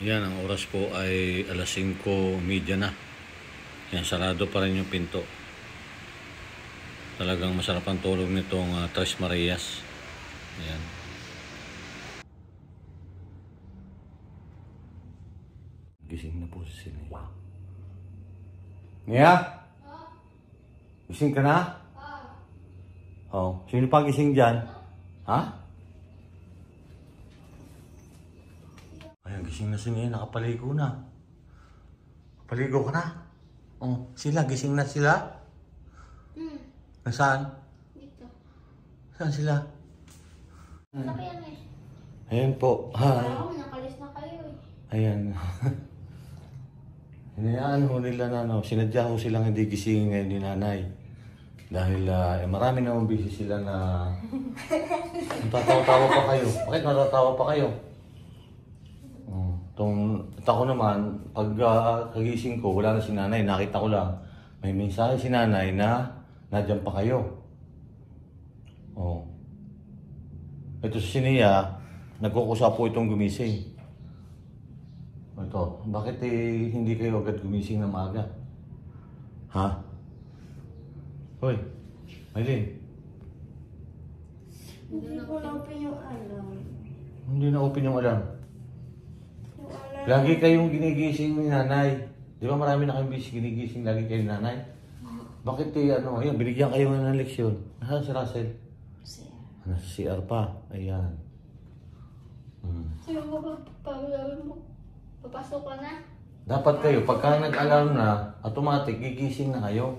Yan, ang oras po ay alas 5:30 na. Yan, sarado pa rin yung pinto. Talagang masarap ang tulog nitong Tres Marias. Ayan. Gising na po si Nia. Nia? Gising ka na? Oh, sino pa gising dyan? Ha? Ayan, gising na si Nia. Nakapaligo na. Paligo ka na? Oh, sila, gising na sila? Nasaan? Dito. Saan sila? Saka yan eh. Ayan po. Parang ako nakalis na kayo eh. Ayan. Hinayaan ho nila na sinadya ho silang hindi gisingin ngayon ni nanay. Dahil marami na busy sila na natatawa-tawa pa kayo. Bakit natatawa pa kayo? Ako naman, pag kagising ko, wala na si nanay. Nakita ko lang, may mensahe si nanay na nadyan pa kayo. Oh. Ito si Nia, nagkukusa po itong gumising. Ito, bakit hindi kayo agad gumising na maaga? Ha? Hoy, Maylin. Hindi ko na-open yung alarm. Hindi na-open yung alarm. Lagi kayong ginigising ni nanay. Di ba marami na kayong ginigising lagi kayo ni nanay? Bakit ayan, binigyan kayo ng leksyon. Nasaan si Russell? Nasa CR pa. Ayan. Sino mo mo? Papasok ka na? Dapat kayo, pagka nag-alarm na, automatic, gigising na kayo.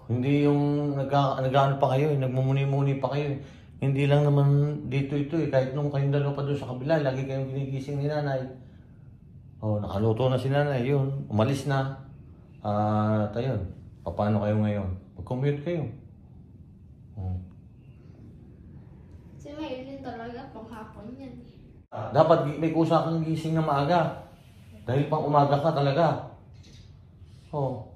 Hindi yung nag-ano pa kayo, nagmumuni-muni pa kayo. Hindi lang naman dito ito eh. Kahit nung kayong dalawa pa doon sa kabila, lagi kayong ginigising ni nanay. Oh, nakaluto na si nanay, yun. Umalis na. Ayun. Paano kayo ngayon? Mag-commute kayo. Oh. Si Maylin talaga, panghapon yan eh. Dapat may kusa kang gising na maaga. Dahil pang umaga ka talaga. Oh.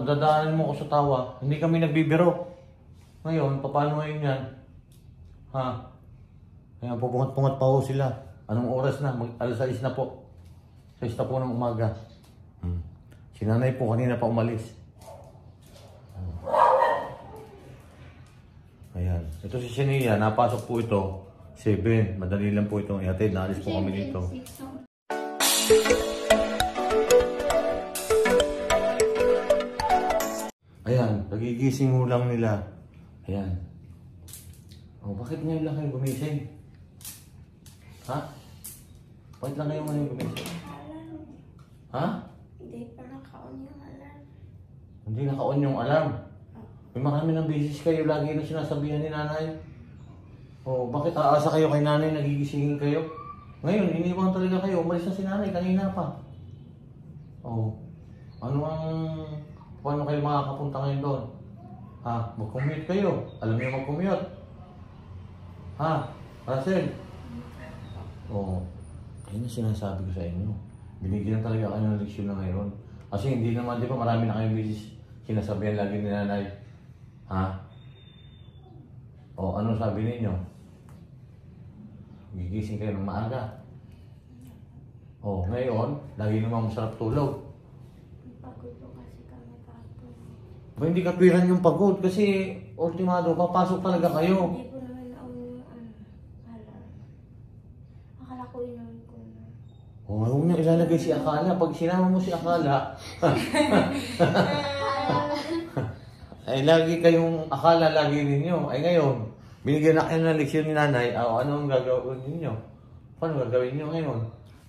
Dadaanin mo ko sa tawa. Hindi kami nagbibiro. Ngayon, paano ngayon yan? Ha? Kaya pupungat-pungat pa ho sila. Anong oras na? Alas 6 na po. 6 na po ng umaga. Si nanay po kanina pa umalis. Ayan. Ito si Nia. Napasok po ito. 7. Madali lang po itong ihatid. Naalis po kami dito. Ayan. Nagigising mo lang nila. Ayan. Oh, bakit ngayon lang kayo gumising? Ha? Bakit lang kayo ngayon gumising? Ha? Hindi pa naka-on yung alarm. Hindi naka-on yung alarm. May marami ng beses kayo lagi na sinasabihan ni nanay. Oh, bakit aasa kayo kay nanay, nagigisingin kayo? Ngayon, iniwan talaga kayo. Umalis na si nanay, kanina pa. Oh, paano kayo makakapunta ngayon doon? Ha, mag-commute kayo. Alam niyo mag-commute. Ha, Russell? Oh, ayun ang sinasabi ko sa inyo. Binigyan talaga kayo ng leksyon na ngayon. Kasi hindi naman, di ba marami na kayong beses sinasabihan lagi ni nanay. Ha? O, ano sabi ninyo? Gigising kayo ng maaga. O, ngayon, lagi naman masarap tulog. Pagod po kasi kami kapon. Ba, hindi katwiran yung pagod kasi ultimado, papasok talaga kayo. Hindi ko naman na-on yung alarm. Akala ko inuwi ko na. O, huwag niyo ilalagay si Akala. Pag sinama mo si Akala, ay lagi kayong akala lagi ninyo. Ay ngayon, binigyan na kayo ng leksyon ni nanay. Ano ang gagawin ninyo? Paano gagawin niyo ngayon?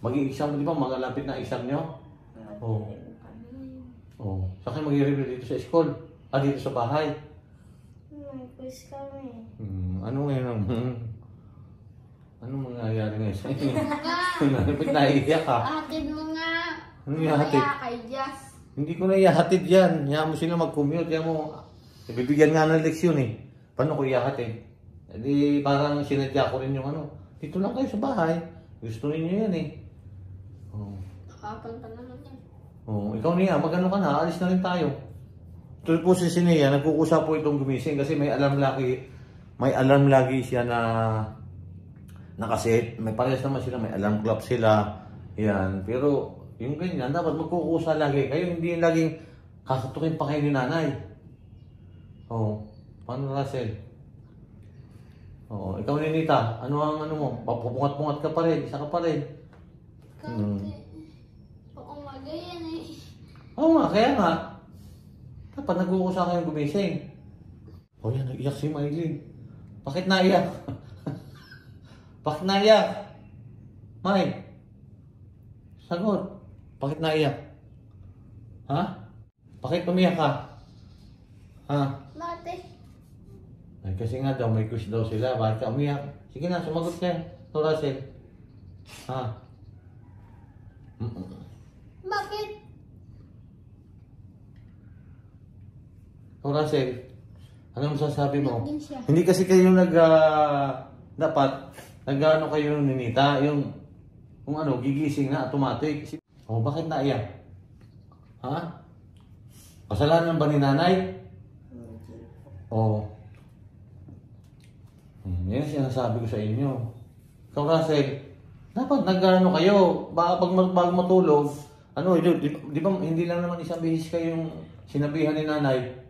Mag-i-exam, di ba? Magalapit na exam niyo? Oo. Oh. Saan kayo mag-i-review dito sa school? Dito sa bahay? May quiz kami. Ano ngayon? Anong mangyayari ngayon sa inyo? Ba't naiiyak ka? Hatid mo nga. Ano ihahatid? Kaya kay Jazz. Hindi ko na ihahatid yan. Hayaan mo sila mag-commute. Hayaan mo. Ibibigyan nga ng leksyon eh. Paano ko ihahatid? Di parang sinadya ko rin yung dito lang kayo sa bahay. Gusto niyo yan eh. Oh. Nakapal pa naman yan. Oh, ikaw niya, magano ka na, alis na rin tayo. Ito po si Nia, nagkukusa po itong gumising kasi may alarm lagi siya na nakaset. May parehas naman sila, may alarm clock sila. Yan. Pero yung ganyan, dapat magkukusa lagi kayo. Hindi yung laging kakatukin pa kayo ni nanay. Oo. Paano, Russell? Oo. Ikaw, Ninita, ano ang ano mo? Papupungat-pungat ka pa rin. Isa ka pa rin. Kaunti. Paumaga yan eh. Oo nga, kaya nga. Dapat nag-uusa kayong gumising. O yan, nag-iyak si Maylin. Bakit naiyak? Bakit naiyak? May? Sagot. Bakit naiyak? Ha? Bakit umiyak ka? Ha? Bakit? Ay, kasi nga daw, may quiz daw sila. Bakit ka umiyak? Sige na, sumagot ka. Ito, Russell. Ha? Bakit? Ito, Russell. Anong masasabi mo? Din siya. Hindi kasi kayo dapat, nag-ano kayo ng ninita, yung, kung ano, gigising na, automatic. O, bakit naiyak? Ha? Kasalanan ba ni nanay? O. Yan ang sinasabi ko sa inyo. Ikaw, Russell, dapat nag-ano kayo, baka bago matulog, ano, di ba, hindi lang naman isang bisis kayong sinabihan ni nanay.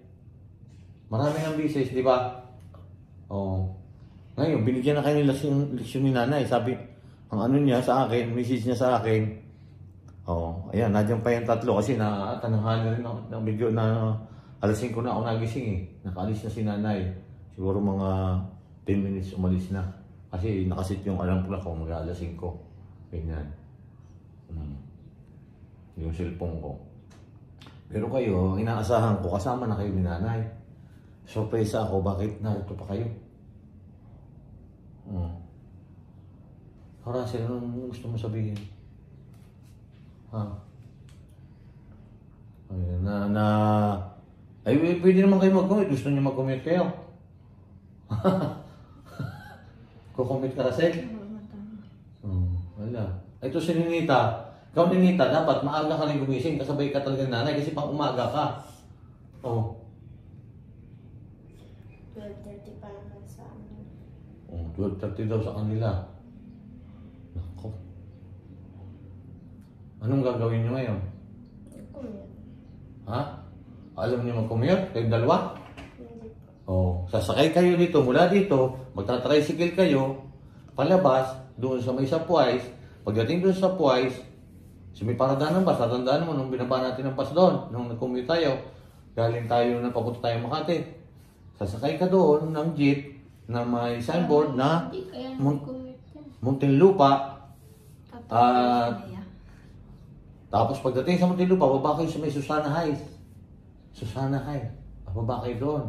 Marami ng bisis, di ba? Oo. Ngayon, binigyan na kayo ng leksyon ni nanay. Sabi, ang ano niya sa akin, message niya sa akin. Oo. Ayan, nandiyan pa yung tatlo kasi tananghali rin ng video na alas 5 na ako nagising eh. Nakaalis na si nanay. Siguro mga 10 minutes umalis na. Kasi nakasit yung alarm clock ko mga alas 5. Ganyan. Yung cellphone ko. Pero kayo, inaasahan ko, kasama na kayo ni nanay. Surprise ako, bakit narito pa kayo? Russell, anong gusto mo sabihin? Ha? Ay, pwede naman kayo mag-commit. Gusto niyo mag-commit kayo? Kukomit ka, Russell? Wala. Ito si Ninita. Ikaw, Ninita, dapat maaga ka rin gumising. Kasabay ka talaga ng nanay kasi pang umaga ka. Oh. 12:30 pa naman sa amin. 12:30 daw sa kanila. Nako. Anong gagawin nyo ngayon? Commute. Ha? Alam niyo mag-commute? Kayong dalawa? Hindi po. Oh, sasakay kayo dito, mula dito, magta-tricycle kayo, palabas, doon sa may Sapuais. Pagdating doon sa Sapuais, so may paradahan ng bus, tatandaan mo nung binaba natin ng bus doon, nung nag-commute tayo, galing tayo na papunta tayo Makati. Sasakay ka doon ng jeep na may signboard na Hindi kaya mag-commute yan. Muntinlupa. Tapos pagdating sa Muntinlupa, baba kayo sa may Susana Heights. Susana Heights. Baba kayo doon.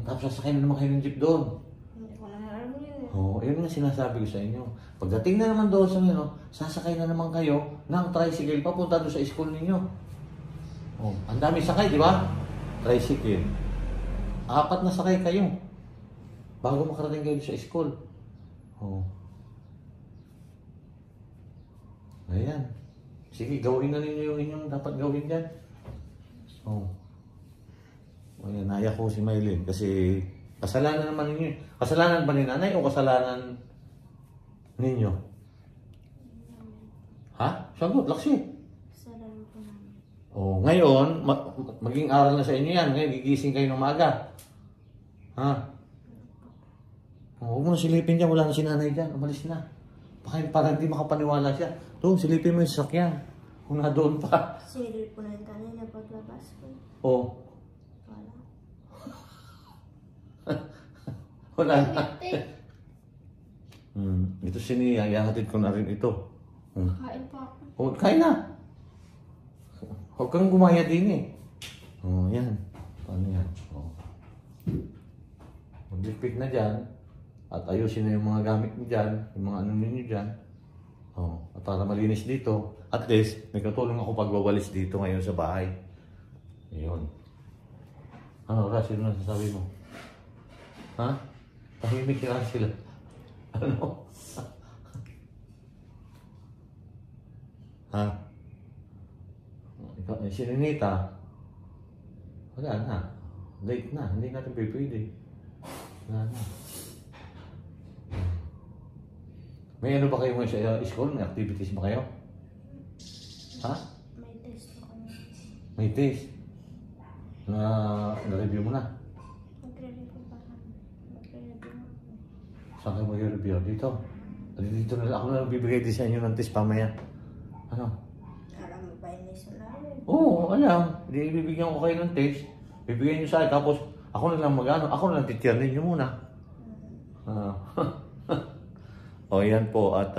Tapos sasakay na naman kayo ng jeep doon. Hindi ko na alam yun. Oo, yun nga sinasabi ko sa inyo. Pagdating na naman doon sa inyo, sasakay na naman kayo ng tricycle papunta doon sa school ninyo. Oh, ang dami sakay, di ba? Tricycle. 4 na sakay kayo bago makarating kayo sa school. Oh. Ayan. Sige, gawin na ninyo yung inyong dapat gawin dyan. Oh. Ayan, naiyak ko si Maylin kasi kasalanan naman ninyo. Kasalanan ba ni nanay o kasalanan ninyo? Ha? Sagot, laksi. Kasalanan po namin. Oh, ngayon, maging aral na sa inyo yan. Ngayon, gigising kayo ng maaga. Ha? Huwag mo na silipin dyan. Wala na si nanay dyan. Umalis na. Parang hindi makapaniwala siya. Doon, silipin mo yung sasakyan. Kung na doon pa. Silip po na yung kanina paglabas ko. Oh. Wala. Wala na. Ito si Nia. Ihahatid ko na rin ito. Kain pa ako. Oh, kain na. Huwag kang gumaya din eh. Oh, yan. Paano yan? Oh. Maglipit na dyan. At ayusin na yung mga gamit mo dyan. Yung mga ano ninyo dyan. Oh, at para malinis dito. At least, may katulong ako pagwawalis dito ngayon sa bahay. Ayun. Ano, Russell, ano sasabi mo? Ha? Tahimik si Russell. Ano? Ha? Ikaw, si Ninita, wala na. Late na. Hindi natin pwede. Wala na. May ano ba kayo ngayon sa school? May activities ba kayo? Ha? May test po kami. May test. Na-review mo na? Magre-review pa kami. Magre-review na kami. Saan kayo mag-review? Dito. Dito na lang. Ako na lang bibigay din sa inyo ng test pamaya. Ano? Alam mo ba yung lesson namin? Oo, alam. Hindi bibigyan ko kayo ng test. Bibigyan nyo sa akin. Tapos ako na lang mag-ano. Ako na lang titiranin nyo muna. O yan po. At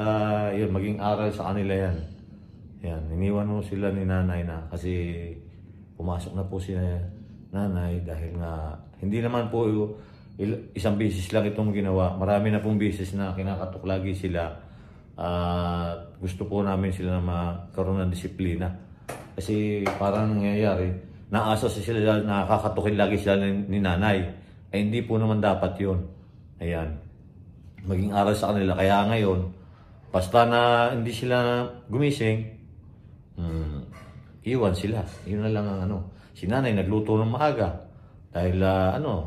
yun, maging aral sa kanila yan. Yan. Iniwan mo sila ni nanay na. Kasi pumasok na po si nanay. Dahil nga hindi naman po isang beses lang itong ginawa. Marami na pong beses na kinakatok lagi sila. Gusto po namin sila na magkaroon ng disiplina. Kasi parang nangyayari, naasa sila, nakakatukin lagi sila ni nanay. Ay hindi po naman dapat yun. Ayan. Maging aral sa kanila. Kaya ngayon, basta na hindi sila gumising, iwan sila. Yun na lang ang ano. Si nanay nagluto ng maaga. Dahil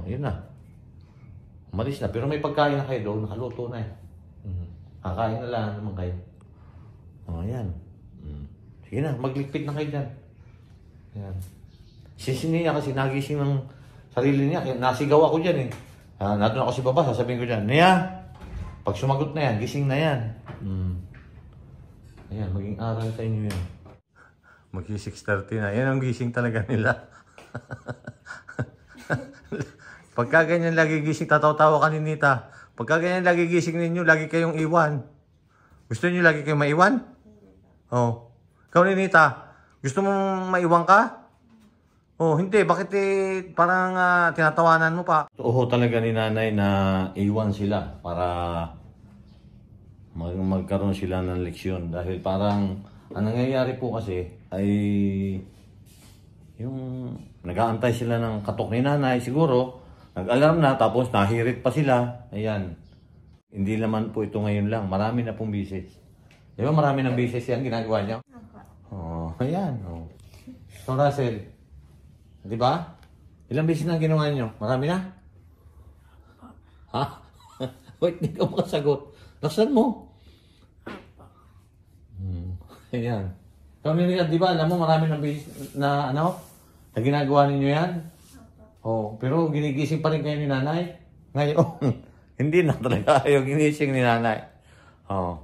yun na. Umalis na. Pero may pagkain na kayo doon. Nakaluto na eh. Kakain na lang naman kayo. Ayan. Sige na, magligpit na kayo dyan. Ayan. Si Nia kasi nagising ng sarili niya. Nasigaw ako dyan eh. Nandun ako si baba, sasabihin ko dyan, Nia, pag sumagot na yan, gising na yan. Ayan, maging aral sa inyo yan. Maging 6:30 na. Yan ang gising talaga nila. Pagka ganyan lagi gising, tataw-tawa ka ni Nita. Pagka ganyan lagi gising ninyo, lagi kayong iwan. Gusto niyo lagi kayong maiwan? Oh. Ikaw ni Nita, gusto mong maiwan ka? Oh, hindi. Bakit parang tinatawanan mo pa? Oo talaga ni nanay na iwan sila para magkaroon sila ng leksyon. Dahil parang ang nangyayari po kasi ay yung nag-aantay sila ng katok ni nanay siguro. Nag-alarm na tapos nahirit pa sila. Ayan. Hindi naman po ito ngayon lang. Marami na pong bisis. Di ba marami ng bisis yan ginagawa niyo? Oh, ayan. Oh. So Russell, di ba? Ilang bisis na ginawa niyo? Marami na? Ha? Wait, hindi ka makasagot. Laksan mo. Ayan. Ikaw nila, di ba? Alam mo marami ng bisis na na ginagawa ninyo yan? Oh, pero ginigising pa rin kayo ni nanay? Ngayon, hindi na talaga kayo ginising ni nanay. Oh.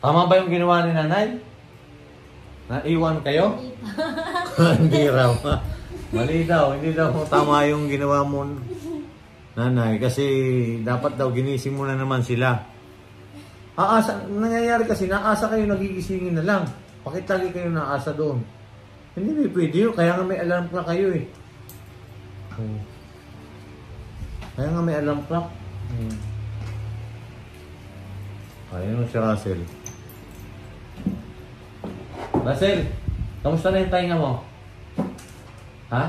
Tama ba yung ginawa ni nanay? Naiwan kayo? Hindi raw. Mali daw. Hindi daw tama yung ginawa mo, nanay. Kasi dapat daw ginising mo na naman sila. Nangyayari kasi, naasa kayo, nagigisingin na lang. Bakit lagi kayo naasa doon? Hindi may pwede yun. Kaya nga may alarm clock kayo eh. Kaya nga may alarm clock. Ayun si Russell. Russell, kamusta na yung tainga mo? Ha?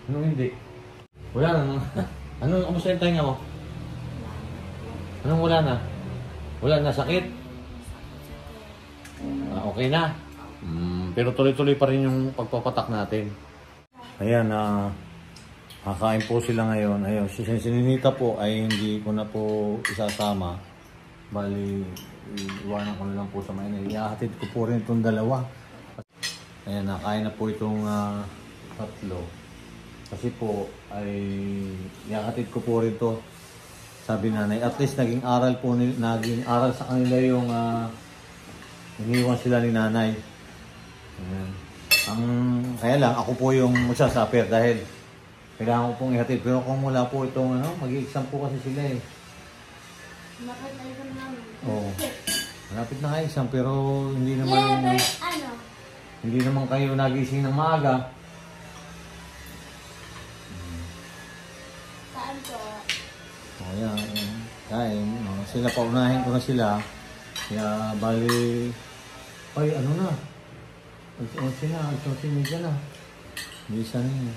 Anong hindi? Wala na. Kamusta yung tainga mo? Anong wala na? Wala na, sakit? Okay na. Pero tuloy-tuloy pa rin yung pagpapatak natin. Ayan, kakain po sila ngayon. Ayun, si Ninita po ay hindi ko na po isasama. Bali, iwanan ko na lang po sa mainay. Ihahatid ko po rin itong dalawa. Ayan, nakain na po itong tatlo. Kasi po, ay ihahatid ko po rin ito. Sabi nanay, at least naging aral sa kanila yung iniwan sila ni nanay. Ayan. Kaya lang, ako po yung magsasuffer dahil kailangan ko pong ihatid. Pero kung wala po itong mag-i-exam po kasi sila eh. Malapit na exam namin. Oo. Malapit na kayo exam pero hindi naman hindi naman kayo nagising ng maaga. Saan po? Ayan. Kain. Sila paunahin ko na sila. Kaya bali ay ano na. Alas-11 na. Alas-11 na. Bisa na.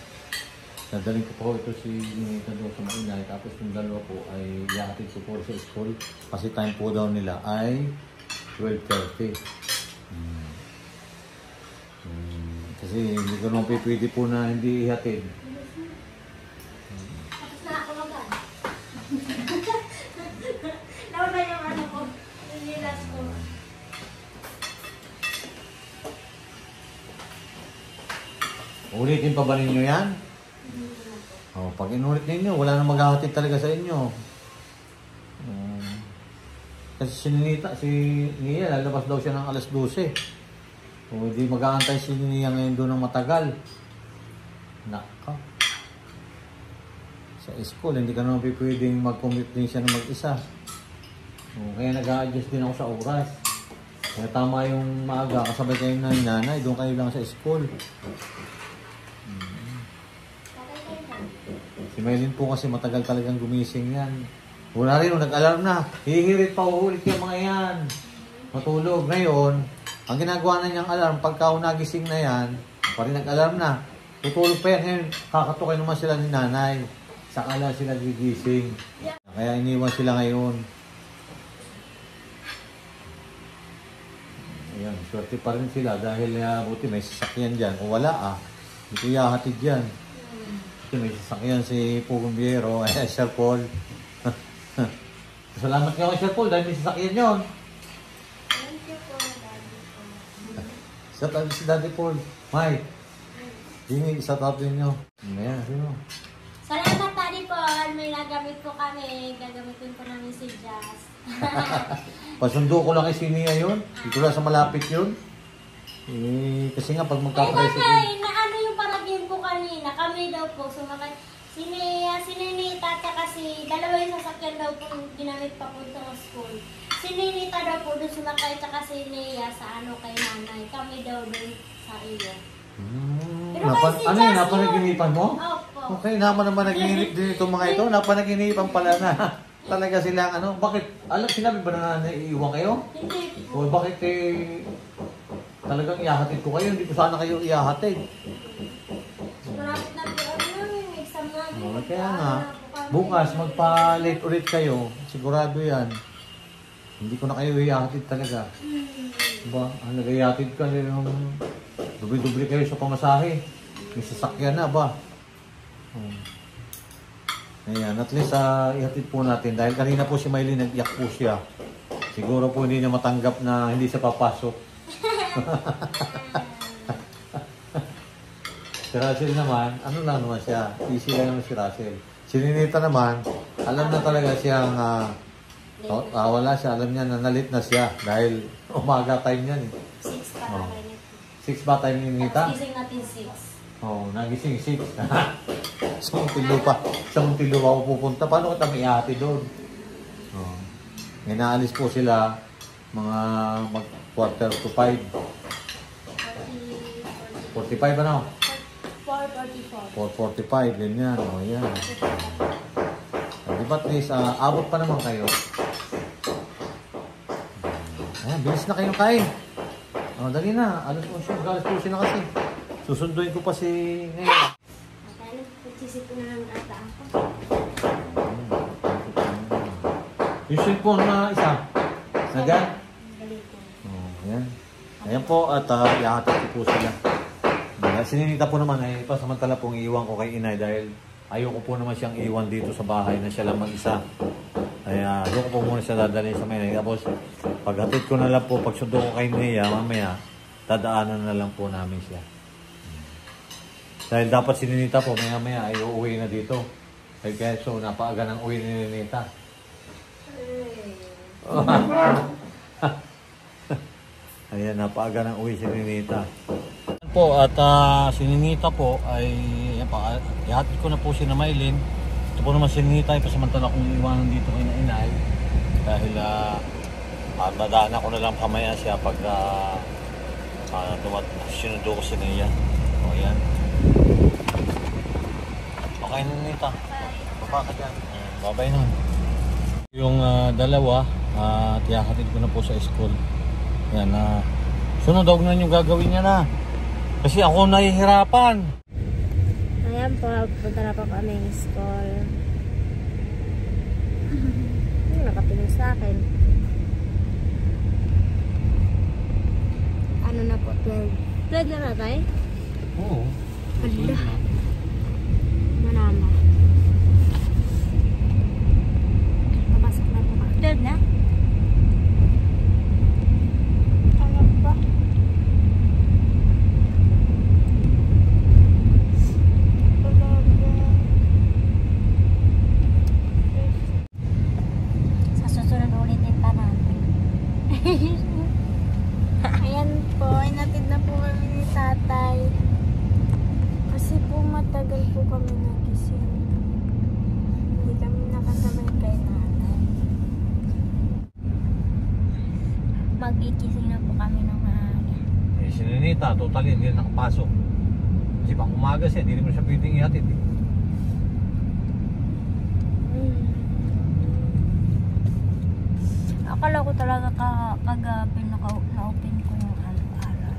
Nadaling ko po ito si Ninita doon sa mainay. Tapos yung dalawa po ay ihatid ko po sa school. Kasi time po daw nila ay 12:30. Kasi hindi ko naman pwede po na hindi ihatid. Tapos na ako magana. Nauna yung ano ko. Sinilas ko. Ulitin pa ba ninyo yan? Hindi na po. Oh, pag inulit ninyo, wala nang maghahatid talaga sa inyo. Kasi si Nia, lalabas daw siya ng alas 12. O hindi mag-aantay si Nia ngayon doon ng matagal. Naka. Sa school, hindi ka naman pwedeng mag-commute din siya na mag-isa. O, kaya nag-a-adjust din ako sa oras. Kaya tama yung maaga, kasabay kayo na yung nanay, doon kayo lang sa school. Si Maylin po kasi matagal talagang gumising yan. Wala rin, nag-alarm na. Hihirit pa, uulit yung mga yan. Matulog. Ngayon, ang ginagawa na niyang alarm, pagka nagising na yan, pa rin nag-alarm na. Tutulog pa yan. Ngayon, kakatukay naman sila ni nanay. Saka lang sila gigising. Kaya iniwan sila ngayon. Ayan, swerte pa rin sila dahil buti may sasakyan dyan. Kung wala hindi ko ihahatid dyan. May sasakyan si Pugong Biero, ay Sir Paul. Salamat kayo kay Sir Paul dahil may sasakyan yun. Thank you po, Daddy. Sa tabi si Daddy Paul. Mike, hindi isa tapin nyo. Ayan, sino? Salamat, Daddy Paul. May nagamit po kami. Gagamitin po namin si Jazz. Pasundo ko lang kay Sinia yun. Dito lang sa malapit yun. Kasi nga pag magka-tricycle. Na ano yung paragyan ko kanina, kami daw po sumakay. Sininita at saka dalawa yung sasakyan daw po ginamit papuntang school. Sininita daw po doon sumakay at saka sa kay nanay. Kami daw doon sa iyo. Pero kasi Ano yun? Napanaginipan mo? Opo. Okay, naman naginip din itong mga ito. Napanaginipan pala na. Talaga sila bakit? Sinabi ba na naiiwan kayo? Hindi po. O bakit talagang ihahatid ko kayo? Hindi ko sana kayo ihahatid. Marapit na po yung exam namin. Kaya nga, bukas magpa-late ulit kayo. Sigurado yan. Hindi ko na kayo ihahatid talaga. Diba? Ang nag-ihatid ka nila dubli-dubli kayo sa pamasahe. May sasakyan na ba? Ayan, at least ihatid po natin. Dahil kanina po si Maylin nag-iyak po siya. Siguro po hindi niya matanggap na hindi siya papasok. Si Russell naman, ano lang naman siya, easy lang naman si Russell. Si Ninita naman, alam na talaga siyang, wala siya, alam niya na nalit na siya dahil umaga time yan eh. 6 para kayo. 6 ba time ni Ninita? Gising natin 6. Nagising 6. Sa Muntinlupa ako pupunta, paano kita may ihati doon? Naalis po sila mga quarter to 5. 45 ano? 4:44. 4:45, ganyan. Yan. Di ba at least, abot pa naman kayo. Ayan, bilis na kayong kain. Dali na. Alas 11 na kasi. Susunduin ko pa si ngayon. Nagsisipon na lang ata ako. Yung cellphone na isa. Nagan? Ayan. Ayan po at ihahatid ko po sila. Sininita po naman ay pasamantala pong iiwan ko kay inay dahil ayoko po naman siyang iwan dito sa bahay na siya lang mag-isa. Kaya doon ko po muna siya dadalhin sa Maynay. Tapos paghatid ko na lang po, pagsundo ko kay Nia, mamaya dadaanan na lang po namin siya. Dahil dapat si Ninita po maya ay uuwi na dito. Kaya so napaaga ng uwi ni Ninita. Ayan, napaaga ng uwi si Ninita. Po at si Ninita po ay ihatid ko na po si Maylin. Ito po naman si Ninita ay pasamantala kong iwanan dito kay Inay dahil dadaan ako na lang kamaya siya pag sinundo ko si Nia. O yan. Okay na Ninita. Baba ka dyan. Babay na. Yung dalawa at ihatid ko na po sa school. Yan sunod daw na yung gagawin niya na. Kasi ako nahihirapan. Ayan po, punta na po kami ng school. Nakatingin sa akin. Ano na po, 12. 12 na ba tayo? Oo. Ala. Manama. Napasok na po. 12 na? Ayan po, inatid na po kami ni tatay. Kasi po matagal po kami nagising. Hindi kami nakasabay kay nanay. Magigising na po kami ng maaga. Eh, si Ninita, totally hindi na nakapasok. Kasi pang umaga siya, hindi naman siya pwedeng ihatid. Eh. Akala ko talaga kagabi na-open ko yung araw-araw.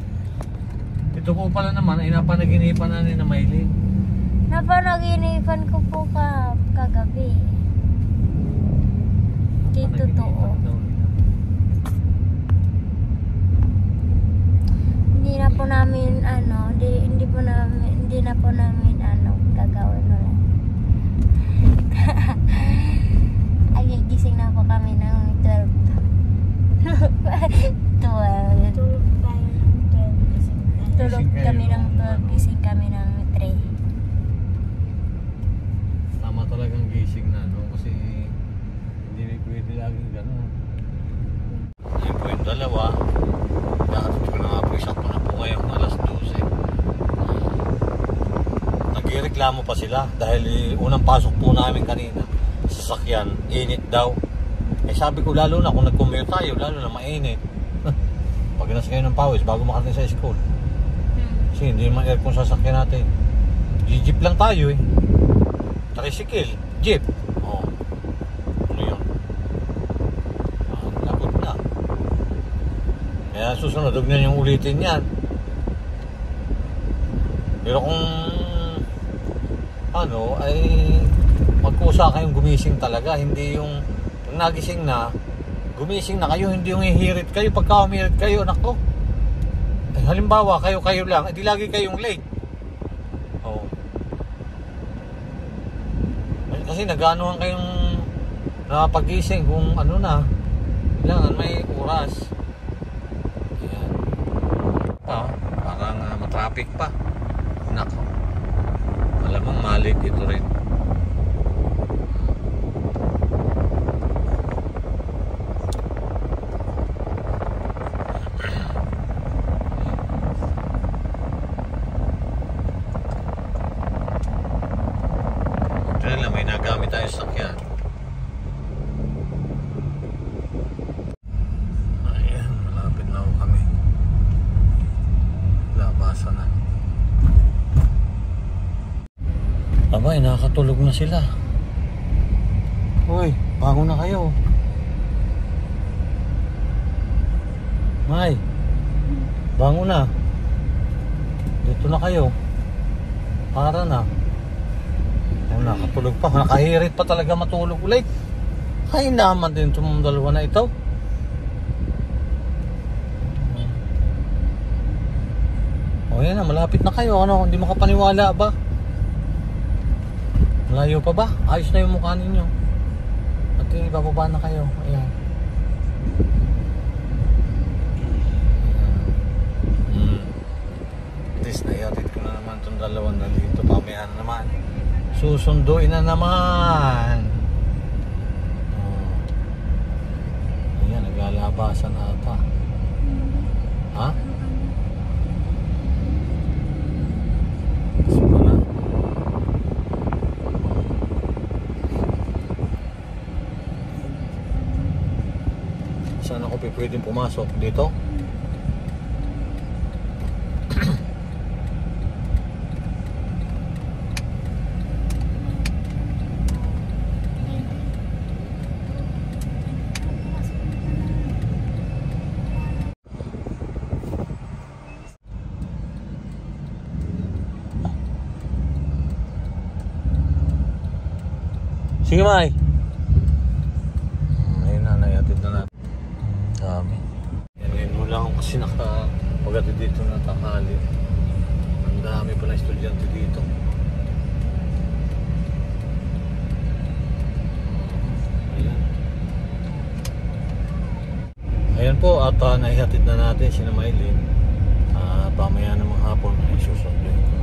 Ito po pala naman ay napanaginipan na ni na Maylin. Napanaginipan ko po kagabi. Hindi totoo. Hindi na po namin gagawin ulit. Ay, gising na po kami ng 12. 12. Tulog tayo ng 12. Gising tayo. Tulog kami ng 12. Gising kami ng 3. Tama talagang gising na, no? Kasi hindi pwede laging gano'n. Ayun po yung dalawa. Nakatid ko na nga po, isakto na po ngayon, alas 12. Nagreklamo pa sila dahil unang pasok po namin kanina. Sasakyan, init daw. Eh sabi ko, lalo na kung nag-commute tayo, lalo na mainit. Pag nasa kayo ng pawis bago makarating sa school. Kasi hindi naman aircon sasakyan natin. Jeep lang tayo eh. Tricycle, jeep. Oh. Ano yun? Lagot na. Kaya susunod, huwag na niyong ulitin yan. Pero kung ano ay magkusa kayong gumising talaga, hindi yung nagising na, gumising na kayo, hindi yung ihirit kayo. Pagka umihirit kayo, nako. Eh, halimbawa, kayo lang, hindi lagi kayong late. Oh. Kasi nag-anuhan kayong napagising kung ano na, kailangan may oras. Ayan. Parang matraffic pa. Nako. Malamang malit ito rin. May nagamit tayo sa sakyan. Ayan, malapit na ako kami. Labasan na. Abay, nakakatulog na sila. Hoy, bago na kayo. May, bango na. Dito na kayo. Para na. Oh, nakatulog pa. Nakahirit pa talaga matulog ulit. Ay naman din itong dalawa na ito. O yan na, malapit na kayo. Ano, hindi makapaniwala ba? Malayo pa ba? Ayos na yung mukha ninyo. At bababa na kayo. Ayan. At least naihatid ko na naman itong dalawang na dito. Pamaya na naman. Susunduin na naman. Ayan, naglalabasan ata. Ha? Gusto na. Saan ako pwedeng pumasok? Dito? Sige, May. Ayun na, naihatid na natin. Dami. Yan mo lang kasi pagkatid dito na takali. Ang dami pa na estudyante dito. Ayan. Ayan po, at naihatid na natin si Maylin. Pamaya namang hapon ay susundin ko.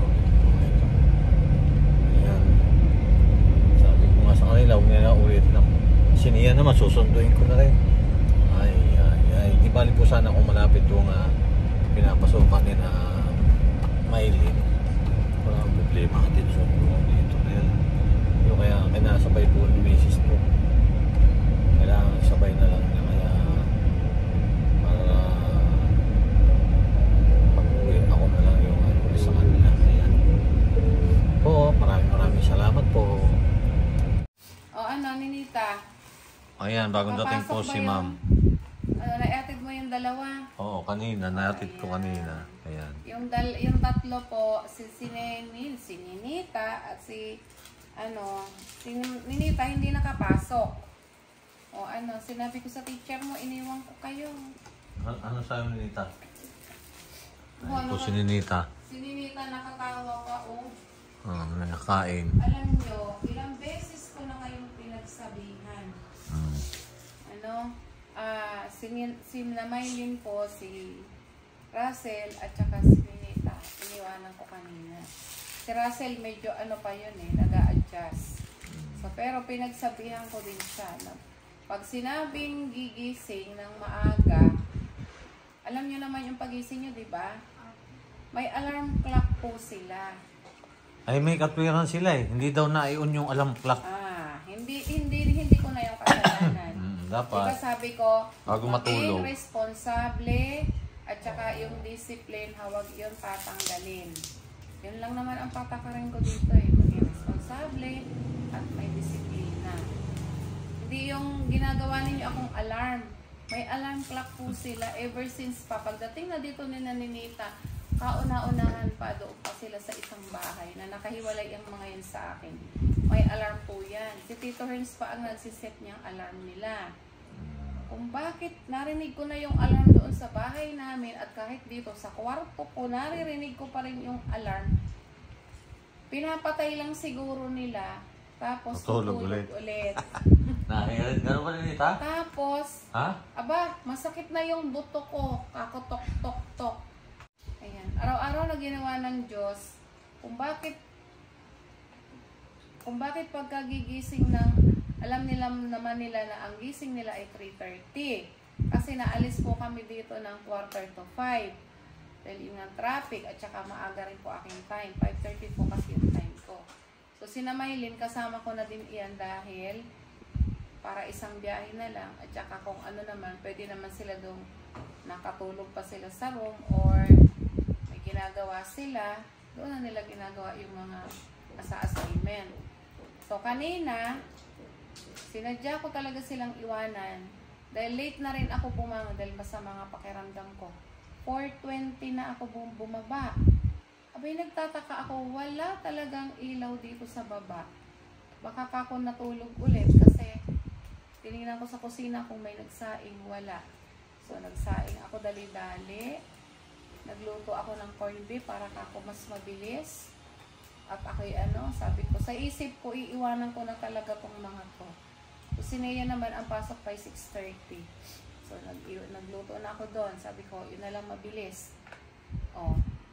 Sa kanila, huwag nila ulit na. Kasi niya naman, susunduin ko na rin. Ay, di itong pinapasokan ni na Maylin. Wala kang problema atensyon ko dito. Kaya kinasabay po ni Mrs. po. Kailangan sabay na lang niya. Kaya para pag-uwi ako na lang yung sa kanila. Ayan. Po, maraming salamat po. O ano, Ninita? Ayan, bagong dating po si ma'am. Naiatid mo yung dalawa? Oo, kanina. Naatid ko kanina. Ayan. Yung tatlo po, si Ninita at si Ninita hindi nakapasok. O ano, sinabi ko sa teacher mo, iniwan ko kayo. Ano sa'yo, Ninita? Ano, Po si Ninita. Si Ninita nakatawa pa, oh. Nakakain. Alam nyo, ilang beses ko na kayong pinagsabihan. Si Namaylin po, si Russell, at saka si Ninita. Iniwanan ko kanina. Si Russell medyo pa yun nag-a-adjust. So, pero pinagsabihan ko din siya na pag sinabing gigising ng maaga, alam nyo naman yung pagising nyo, di ba? May alarm clock po sila. Ay, may katwiran sila eh. Hindi daw na-i-on yung alarm clock. Hindi ko na yung kasalanan. Dapat. Diba sabi ko, bago matulog, maging responsable at saka yung discipline, hawag yun tatanggalin. Yun lang naman ang patakarin ko dito eh. Maging responsable at may disiplina. Hindi yung ginagawa ninyo akong alarm. May alarm clock po sila ever since pa. Pagdating na dito ni Ninita, kauna-unahan pa doon pa sila sa isang bahay na nakahiwalay ang mga yan sa akin. May alarm po yan. Si Tito Herns pa ang nagsiset niyang alarm nila. Kung bakit narinig ko na yung alarm doon sa bahay namin at kahit dito sa kwarto ko, naririnig ko pa rin yung alarm. Pinapatay lang siguro nila. Tapos tutulog ulit. Nahirit. Gano'n ba Ninita? Tapos, masakit na yung buto ko. Kakotok-tok-tok. Ayan. Araw-araw na ginawa ng Diyos kung bakit pagkagigising ng, alam naman nila na ang gising nila ay 3:30. Kasi naalis po kami dito ng 4:45. Dahil yung traffic at saka maaga rin po aking time. 5:30 po kasi yung time ko. So sinamaylin, kasama ko na din iyan dahil para isang biyahe na lang. At saka kung ano naman, pwede naman sila doon nakatulog pa sila sa room or may ginagawa sila. Doon na nila ginagawa yung mga sa assignment. So, kanina, sinadya ko talaga silang iwanan. Dahil late na rin ako bumangon dahil masama nga pakiramdam ko. 4:20 na ako bumaba. Abay, nagtataka ako, wala talagang ilaw dito sa baba. Baka pa ako natulog ulit kasi tinignan ko sa kusina kung may nagsaing, wala. So, nagsaing ako dali-dali. Nagluto ako ng corned beef para ako mas mabilis. At ako'y sabi ko, sa isip ko, iiwanan ko na talaga tong mga to. So, si Nea naman ang pasok by 6:30. So, nagluto na ako doon. Sabi ko, yun na lang mabilis.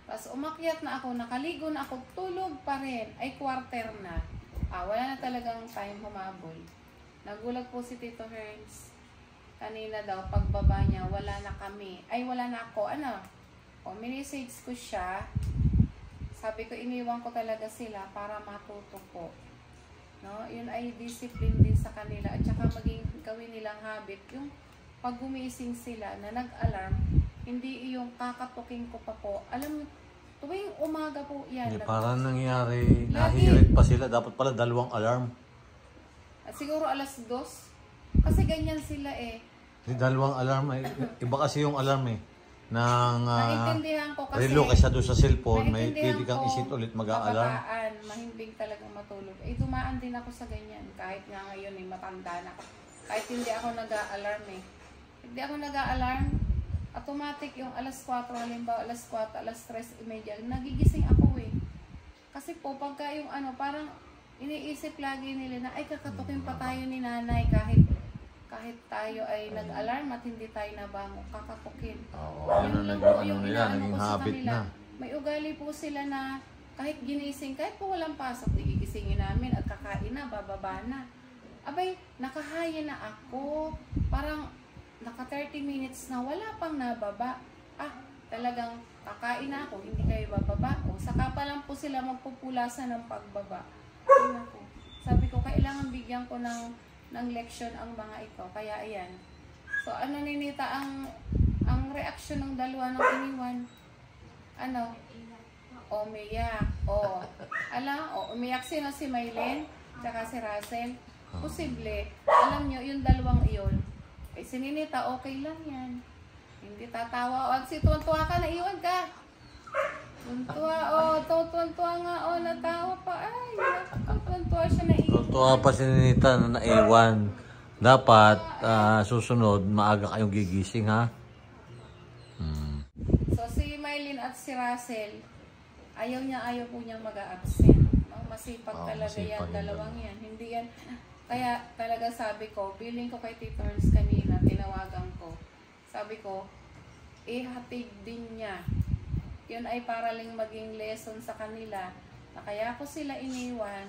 Tapos umakyat na ako, nakaligo na ako, tulog pa rin. Ay, quarter na. Wala na talagang time humabol. Nagulat po si Tito Herns. Kanina daw, pagbaba niya, wala na kami. Ay, wala na ako. Minisage ko siya. Sabi ko, iniwan ko talaga sila para matuto ko. No? Yun ay discipline din sa kanila. At saka gawin nilang habit. Yung pag gumising sila na nag-alarm, hindi yung kakatukin ko pa po. Alam mo, tuwing umaga po yan. Parang nangyari, nahirit pa sila. Dapat pala 2 alarm. At siguro 2:00. Kasi ganyan sila eh. Hindi 2 alarm. Iba kasi yung alarm eh. Naintindihan ko kasi relo kaysa doon sa cellphone, may pwede kang isit ulit mag-a-alarm. Mahimbing talagang matulog. Dumaan din ako sa ganyan. Kahit nga ngayon matanda na. Kahit hindi ako nag-a-alarm Hindi ako nag-a-alarm. Automatic yung 4:00, halimbawa 4:00, 3:30, nagigising ako Kasi po pagka yung parang iniisip lagi nila na ay kakatukin pa tayo ni nanay kahit tayo ay nag-alarm at hindi tayo nabangon, kakatukin. Yun ang naging habit na. May ugali po sila na kahit ginising, kahit po walang pasok, gigisingin namin at kakain na, bababa na. Abay, nakahaya na ako. Parang naka 30 minutes na wala pang nababa. talagang kakain na ako, hindi kayo bababa. O, saka pa lang po sila magpupulasan ng pagbaba. Ayun ako. Sabi ko, kailangan bigyan ko ng leksyon ang mga ito. Kaya ayan. So, ano Ninita, ang reaksyon ng dalawa ng iniwan? Ano? Umiyak. Umiyak sino si Maylin, tsaka si Russell. Posible. Alam nyo, yung dalawang iyon, si Ninita, okay lang yan. Hindi tatawa. O, si tuwan-tuwa ka, naiwan ka. Tuwan-tuwa nga, natawa pa. Ay, tuwan-tuwa siya, naiwan. Tuwa pa si Ninita na naiwan. Dapat susunod, maaga kayong gigising, ha? So, si Maylin at si Russell, ayaw po niyang mag-a-absent. Masipag talaga yan, dalawang yan. Hindi yan. Kaya talaga sabi ko, billing ko kay Tito Ernst kanina, tinawagan ko. Sabi ko, ihatid din niya. Yun ay para lang maging lesson sa kanila na kaya ko sila iniwan,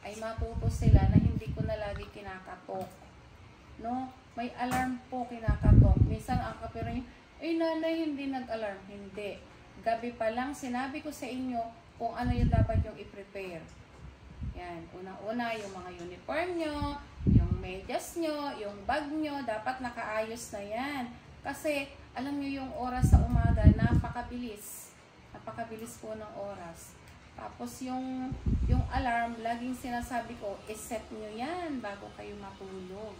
ay matuto sila na hindi ko na lagi kinakatok. No? May alarm po kinakatok. Minsan ang kapiro niyo, nanay, hindi nag-alarm. Hindi. Gabi pa lang, sinabi ko sa inyo kung ano yung dapat yung i-prepare. Yan. Unang-una, yung mga uniform nyo, yung medyas nyo, yung bag nyo, dapat nakaayos na yan. Kasi, alam nyo yung oras sa umaga, napakabilis. Napakabilis po ng oras. Tapos yung alarm, laging sinasabi ko, iset nyo yan bago kayo matulog.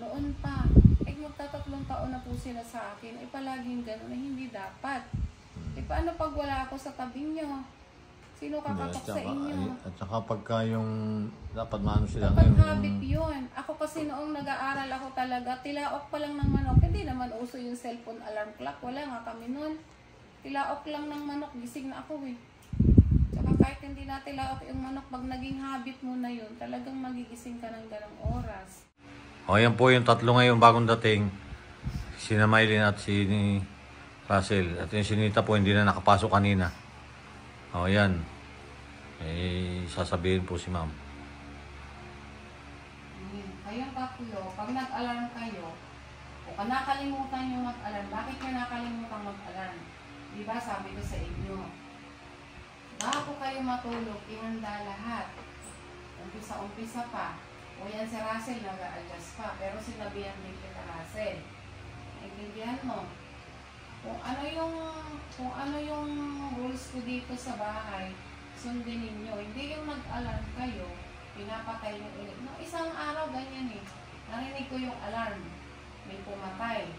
Noon pa, magtatatlong taon na po sila sa akin, palaging gano'n na hindi dapat. Paano pag wala ako sa tabi nyo? Sino kakatok sa inyo? At saka pagka yung dapat maano sila dapat ngayon. habit yun. Ako kasi noong nag-aaral ako talaga, tilaok pa lang ng manok. Hindi naman uso yung cellphone alarm clock. Wala nga kami noon. Tilaok lang ng manok, gising na ako eh. Tsaka kahit hindi na tilaok yung manok, pag naging habit mo na yun, talagang magigising ka ng ganang oras. O, yan po yung tatlo ngayon bagong dating. Si Maylin at si Russell. At yung sinita po hindi na nakapasok kanina. O, yan. Sasabihin po si ma'am. Kayong tatlo, pag nag-alarm kayo, o nakalimutan nyo mag-alarm, bakit nyo nakalimutan mag-alarm? Diba sabi ko sa inyo, bago kayo matulog, ihanda lahat. Umpisa-umpisa pa. O yan si Russell, nag-a-adjust pa. Pero sinabihan din kita Russell. Naintindihan mo? Kung ano yung rules ko dito sa bahay, sundin ninyo. Hindi yung nag-alarm kayo, pinapatay nyo ulit. No, isang araw ganyan eh. Narinig ko yung alarm. May pumatay.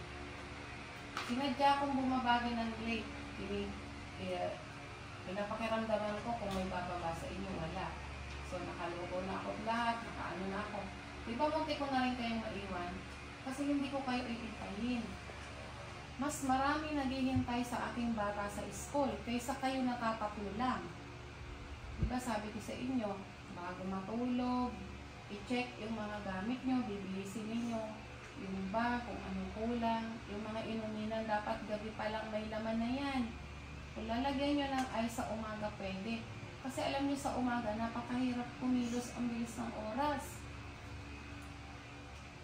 Sinadya akong bumabagi ng late. Pinapakiramdaman ko kung may bababa sa inyo, wala. So, nakalugo na ako lahat, nakaano na ako. Diba munti ko na rin kayong maiwan? Kasi hindi ko kayo iintayin. Mas marami naghihintay sa aking bata sa school kaysa kayo natatatlo lang. Diba sabi ko sa inyo, bago matulog, i-check yung mga gamit nyo, bibilisin ninyo, yung bag, kung anong kulang, yung mga inuminan, dapat gabi pa lang may laman na yan. Kung lalagyan nyo ng ice sa umaga, pwede. Kasi alam niyo sa umaga, napakahirap kumilos ang bilis ng oras.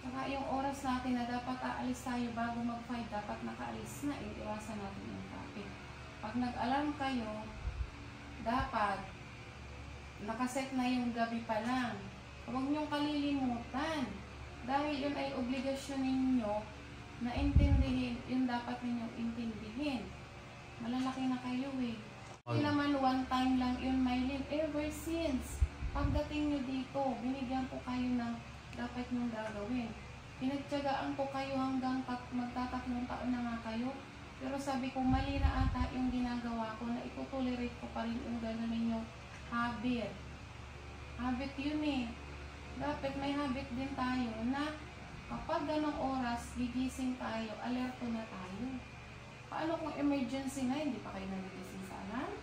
Saka yung oras natin na dapat aalis tayo bago mag-5, dapat nakaalis na. Iwasan natin yung traffic. Pag nag-alarm kayo, dapat nakaset na yung gabi pa lang. Huwag niyong kalilimutan. Dahil yun ay obligasyon ninyo na intindihin, yun dapat ninyong intindihin. Malalaki na kayo eh. Hindi naman one time lang yun, Maylin. Ever since, pagdating nyo dito, binigyan ko kayo ng dapat nyong gagawin. Pinagtyagaan ko kayo hanggang magtatatlong taon na nga kayo. Pero sabi ko, mali na ata yung ginagawa ko na itutolerate ko pa rin yung gano'n ninyong habit. Habit yun eh. Dapat may habit din tayo na kapag ganong oras, gigising tayo, alerto na tayo. Paano kung emergency na, hindi pa kayo nagigising sa alarm?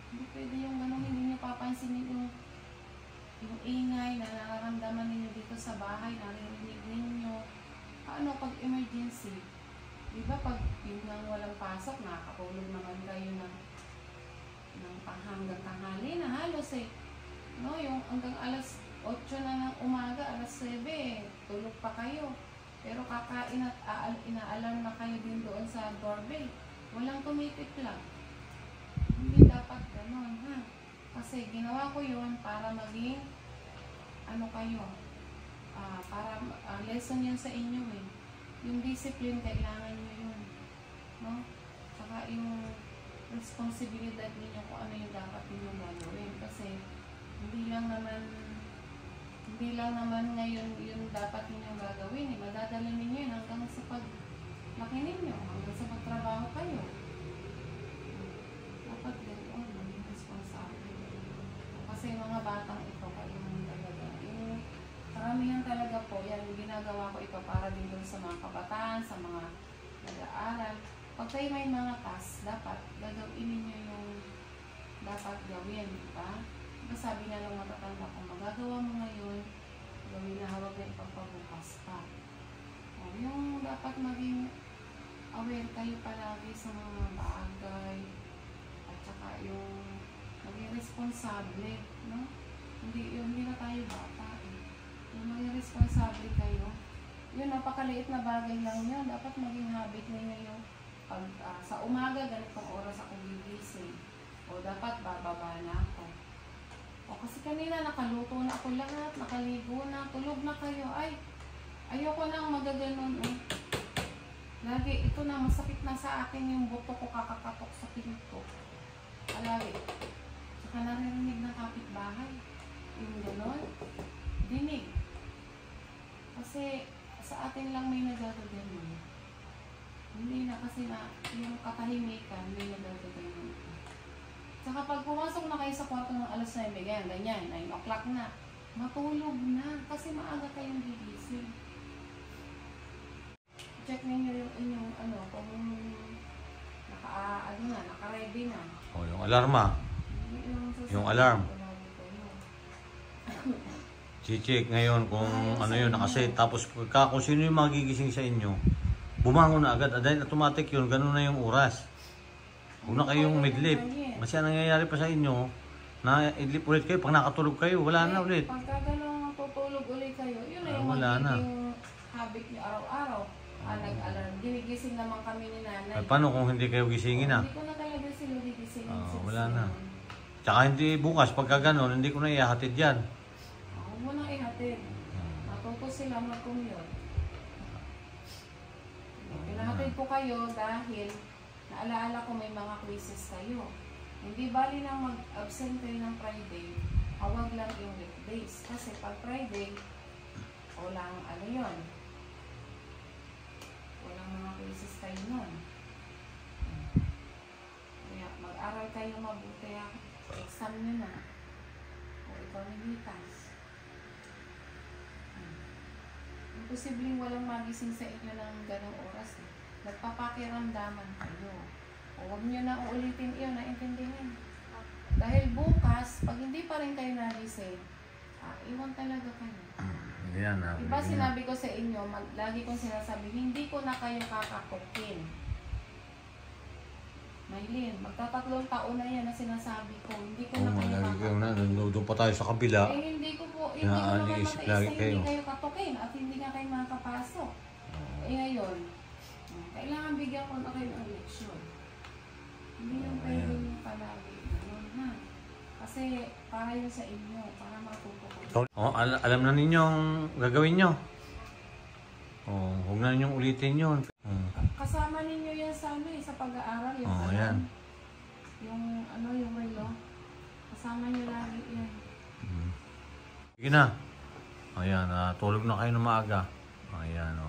Hindi pwede yung gano'n, hindi nyo papansinin yung ingay na nararamdaman ninyo dito sa bahay, naririnig ninyo. Paano pag emergency? Diba pag yung nang walang pasok, nakakatulog naman kayo ng hanggang tanghali na halos eh. No, yung hanggang alas 8 na ng umaga, alas 9, tulog pa kayo. Pero kakain at inaalarm na kayo din doon sa doorbell. Walang tumitik lang. Hindi dapat ganon, ha? Kasi ginawa ko yun para maging, ano kayo, para lesson yun sa inyo eh. Yung discipline, kailangan nyo yun. No? Saka yung responsibilidad ninyo kung ano yung dapat ninyo gagawin. Kasi hindi lang naman ngayon yung dapat ninyong gagawin. Eh. Madadala ninyo yun hanggang sa paglaki ninyo, hanggang sa pagtrabaho kayo. Dapat ganoon, maging responsable. Kasi yung mga batang ito, kayo talaga. Yung karamihan talaga po, yan, ginagawa ko ito para din dun sa mga kabataan, sa mga nag-aaral. Pag kayo may mga task, dapat gagawin ninyo yung dapat gawin, di ba? Sabi nga ng matatanda, kung magagawa mo ngayon, gawin na hawag na ipagpabukas pa. O, yung dapat maging aware kayo palagi sa mga bagay, at saka yung maging responsable, no? Hindi na tayo bata, eh. Yung maging responsable kayo, yun, napakaliit na bagay lang yun. Dapat maging habit ninyo yung pag, sa umaga, ganitong oras ako gigising. O dapat bababa na ako. O kasi kanina nakaluto na ako lahat, nakaligo na, tulog na kayo. Ay, ayoko nang magaganon eh. Lagi, ito na, masakit na sa akin yung buto ko kakakatok sa pinto. Palagi. Saka naririnig ng kapitbahay. Yung ganon, dinig. Kasi sa atin lang may nagagaganon. Hindi na kasi na yung katahimikan, may nagagaganon. Saka pag pumasok na kayo sa kwarto ng alas 9, ganyan, 9 o'clock na, matulog na kasi maaga kayong gigising. Check ninyo yung inyong kung naka-ready na. O, yung alarma. Yung alarm. Check ngayon kung ano yun, nakaset. Tapos kung sino yung magigising sa inyo, bumangon na agad. Dahil automatic yun, ganun na yung oras. Huwag na kayong midlip. Kasi nangyayari pa sa inyo, na idlip ulit kayo. Pag nakatulog kayo, wala na ulit. Pagka ganun tutulog ulit kayo, yun na yung wala na. Habit niyo araw-araw. Nag-alarm. Ginigising naman kami ni nanay. Ay, paano kung hindi kayo gisingin na? Hindi ko na talaga sila gigisingin. Wala na. Tsaka hindi bukas, pagka ganun, hindi ko na ihahatid yan. Huwag mo nang ihatid. Matuto sila mag-commute. Pinahatid ko kayo dahil naalaala ko may mga quizzes kayo. Hindi bali na mag-absent kayo ng Friday, awag lang yung weekdays. Kasi pag Friday, walang yun. Walang mga quizzes kayo nun. Kaya mag-aral kayo mabuti sa exam nyo na. O ikaw nigitas. Imposibleng walang magising sa inyo ng ganong oras. Nagpapakiramdaman kayo. O huwag nyo na uulitin iyon, naintindihan. Dahil bukas, pag hindi pa rin kayo nagising, iwan talaga kayo. Yan, Diba sinabi ko sa inyo, lagi kong sinasabi, hindi ko na kayo kakatukin. Maylin, magtatatlong taon na yan na sinasabi ko, hindi ko na kayo kakatukin. Doon pa tayo sa kabila. Hindi ko naman matiis na hindi kayo katukin at hindi nga kayo makakapasok. Ngayon, kailangan bigyan ko na kayo ng leksyon. Hindi yung pwede nyo palagi. Ganun ha. Kasi para yun sa inyo, para matuto ko. Alam na ninyong gagawin nyo. Huwag na ninyong ulitin yun. Kasama ninyo yan sa sa pag-aaral. Yung yan. Yung relo. Kasama nyo lagi yan. Sige na. Ayan, tulog na kayo na maaga. Ayan,